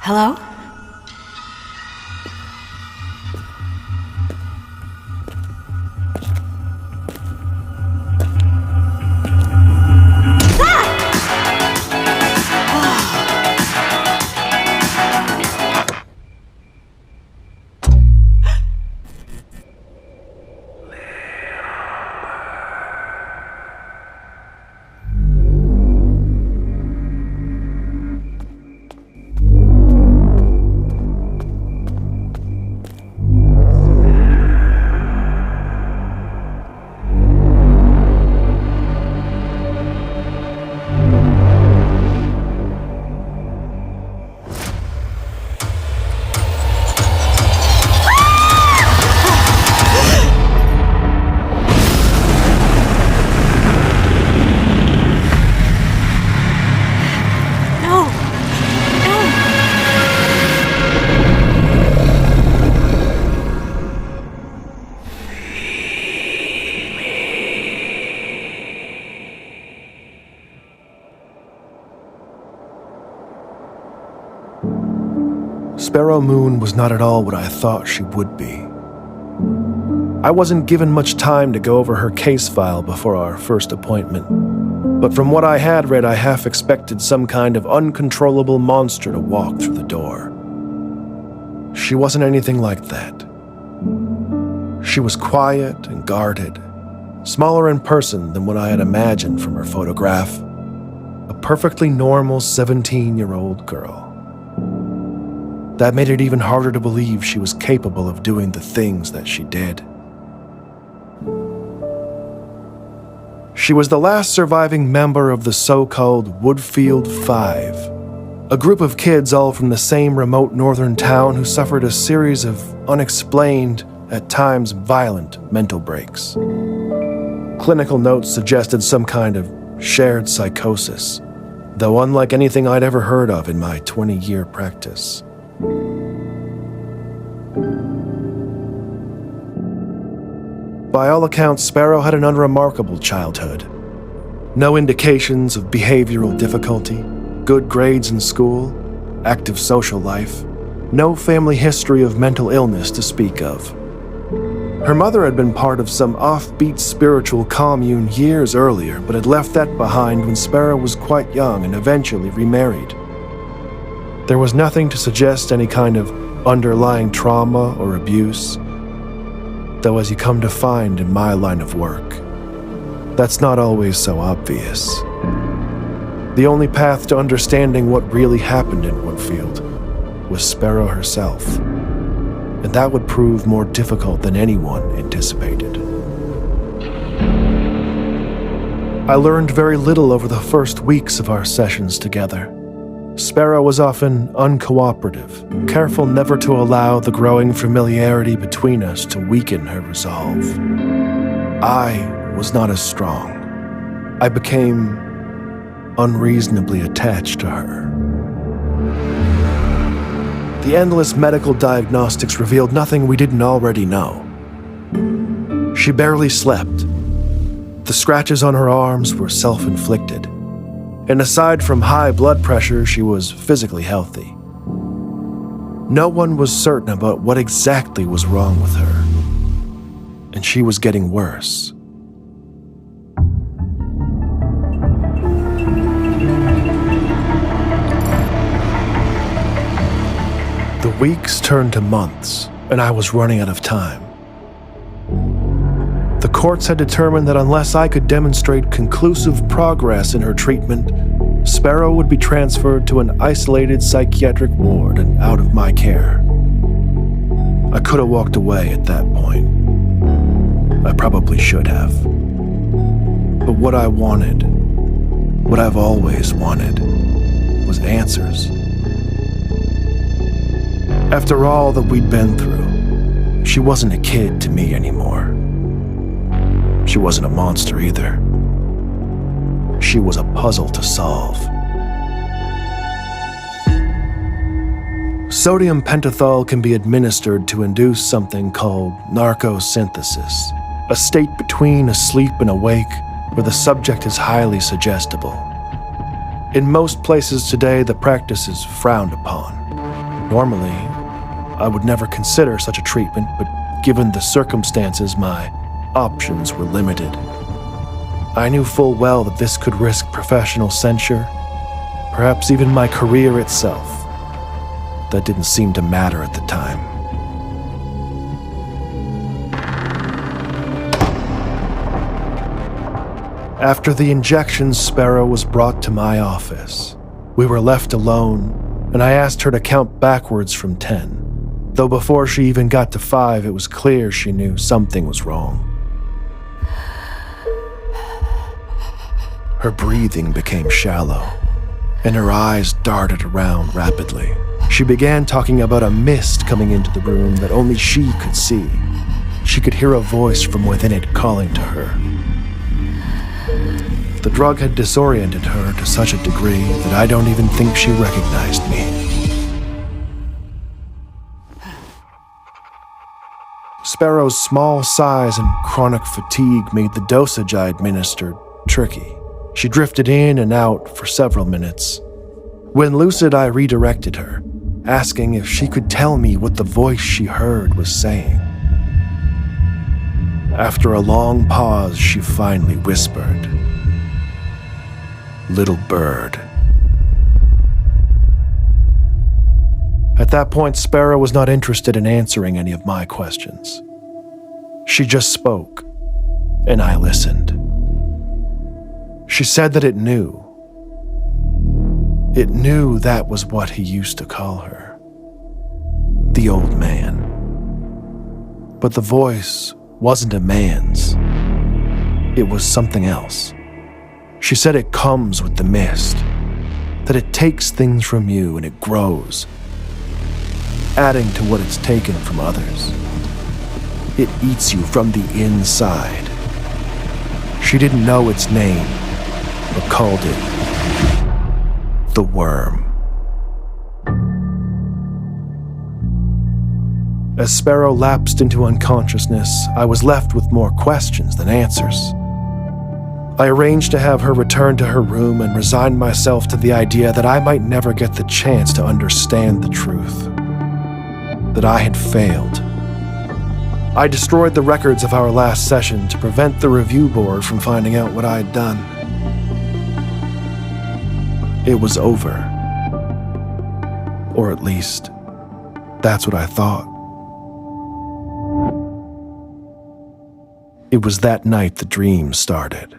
Hello? Sparrow Moon was not at all what I thought she would be. I wasn't given much time to go over her case file before our first appointment, but from what I had read, I half expected some kind of uncontrollable monster to walk through the door. She wasn't anything like that. She was quiet and guarded, smaller in person than what I had imagined from her photograph. A perfectly normal 17-year-old girl. That made it even harder to believe she was capable of doing the things that she did. She was the last surviving member of the so-called Woodfield Five, a group of kids all from the same remote northern town who suffered a series of unexplained, at times violent, mental breaks. Clinical notes suggested some kind of shared psychosis, though unlike anything I'd ever heard of in my 20-year practice. By all accounts, Sparrow had an unremarkable childhood. No indications of behavioral difficulty, good grades in school, active social life, no family history of mental illness to speak of. Her mother had been part of some offbeat spiritual commune years earlier, but had left that behind when Sparrow was quite young and eventually remarried. There was nothing to suggest any kind of underlying trauma or abuse, though as you come to find in my line of work, that's not always so obvious. The only path to understanding what really happened in Woodfield was Sparrow herself, and that would prove more difficult than anyone anticipated. I learned very little over the first weeks of our sessions together. Sparrow was often uncooperative, careful never to allow the growing familiarity between us to weaken her resolve. I was not as strong. I became unreasonably attached to her. The endless medical diagnostics revealed nothing we didn't already know. She barely slept. The scratches on her arms were self-inflicted. And aside from high blood pressure, she was physically healthy. No one was certain about what exactly was wrong with her, and she was getting worse. The weeks turned to months, and I was running out of time. The courts had determined that unless I could demonstrate conclusive progress in her treatment, Sparrow would be transferred to an isolated psychiatric ward and out of my care. I could have walked away at that point. I probably should have. But what I wanted, what I've always wanted, was answers. After all that we'd been through, she wasn't a kid to me anymore. She wasn't a monster either. She was a puzzle to solve. Sodium pentothal can be administered to induce something called narcosynthesis, a state between asleep and awake where the subject is highly suggestible. In most places today, the practice is frowned upon. Normally, I would never consider such a treatment, but given the circumstances, my options were limited. I knew full well that this could risk professional censure, perhaps even my career itself. That didn't seem to matter at the time. After the injections, Sparrow was brought to my office. We were left alone, and I asked her to count backwards from 10. Though before she even got to 5, it was clear she knew something was wrong. Her breathing became shallow, and her eyes darted around rapidly. She began talking about a mist coming into the room that only she could see. She could hear a voice from within it calling to her. The drug had disoriented her to such a degree that I don't even think she recognized me. Sparrow's small size and chronic fatigue made the dosage I administered tricky. She drifted in and out for several minutes. When lucid, I redirected her, asking if she could tell me what the voice she heard was saying. After a long pause, she finally whispered, "Little bird." At that point, Sparrow was not interested in answering any of my questions. She just spoke, and I listened. She said that it knew. It knew that was what he used to call her. The old man. But the voice wasn't a man's. It was something else. She said it comes with the mist, that it takes things from you and it grows, adding to what it's taken from others. It eats you from the inside. She didn't know its name, but called it the worm. As Sparrow lapsed into unconsciousness, I was left with more questions than answers. I arranged to have her return to her room and resigned myself to the idea that I might never get the chance to understand the truth. That I had failed. I destroyed the records of our last session to prevent the review board from finding out what I had done. It was over. Or at least, that's what I thought. It was that night the dream started.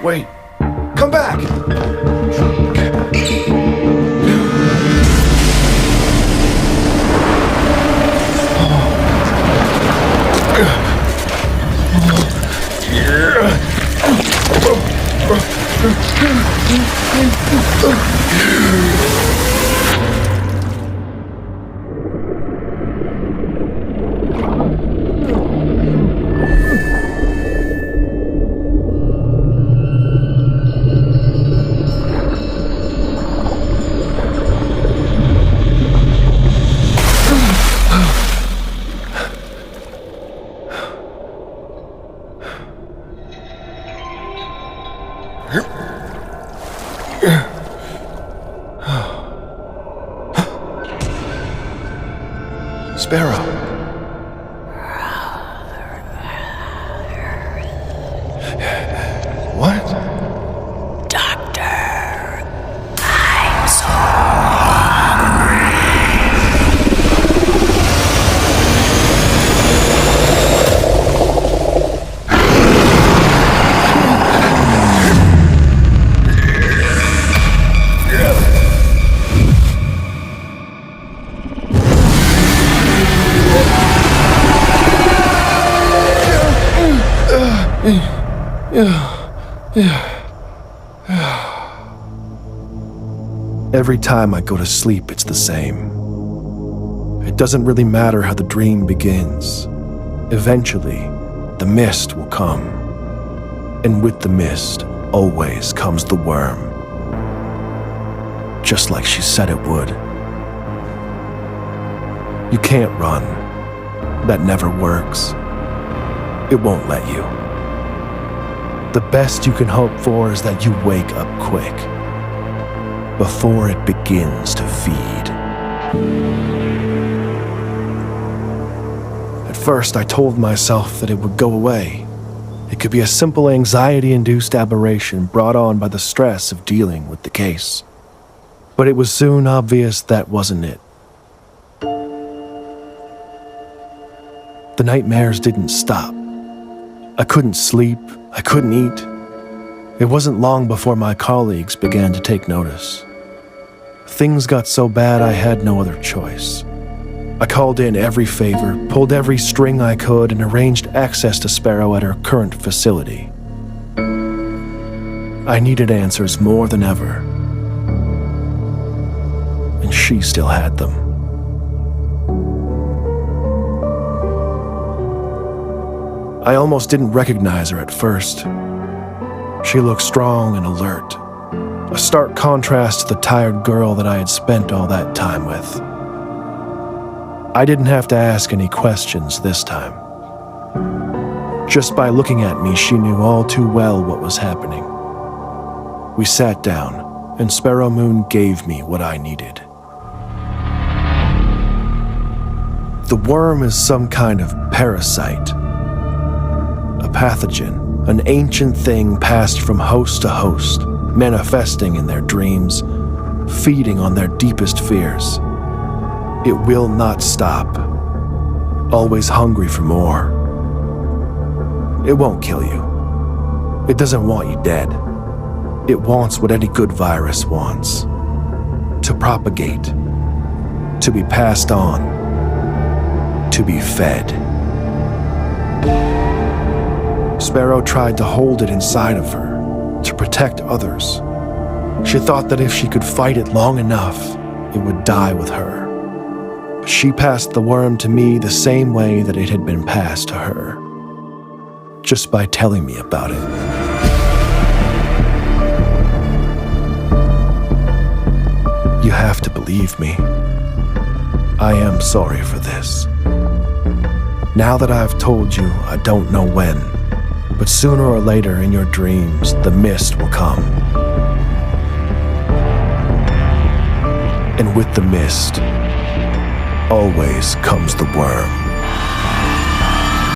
Wait, come back! Sparrow. What? Doctor, I'm so hungry. Every time I go to sleep, it's the same. It doesn't really matter how the dream begins. Eventually, the mist will come. And with the mist, always comes the worm. Just like she said it would. You can't run. That never works. It won't let you. The best you can hope for is that you wake up quick, before it begins to feed. At first, I told myself that it would go away. It could be a simple anxiety-induced aberration brought on by the stress of dealing with the case. But it was soon obvious that wasn't it. The nightmares didn't stop. I couldn't sleep, I couldn't eat. It wasn't long before my colleagues began to take notice. Things got so bad I had no other choice. I called in every favor, pulled every string I could, and arranged access to Sparrow at her current facility. I needed answers more than ever. And she still had them. I almost didn't recognize her at first. She looked strong and alert, a stark contrast to the tired girl that I had spent all that time with. I didn't have to ask any questions this time. Just by looking at me, she knew all too well what was happening. We sat down, and Sparrow Moon gave me what I needed. The worm is some kind of parasite. A pathogen, an ancient thing passed from host to host, manifesting in their dreams, feeding on their deepest fears. It will not stop, always hungry for more. It won't kill you. It doesn't want you dead. It wants what any good virus wants: to propagate, to be passed on, to be fed. Sparrow tried to hold it inside of her, to protect others. She thought that if she could fight it long enough, it would die with her. But she passed the worm to me the same way that it had been passed to her, just by telling me about it. You have to believe me. I am sorry for this. Now that I've told you, I don't know when, but sooner or later in your dreams, the mist will come. And with the mist, always comes the worm.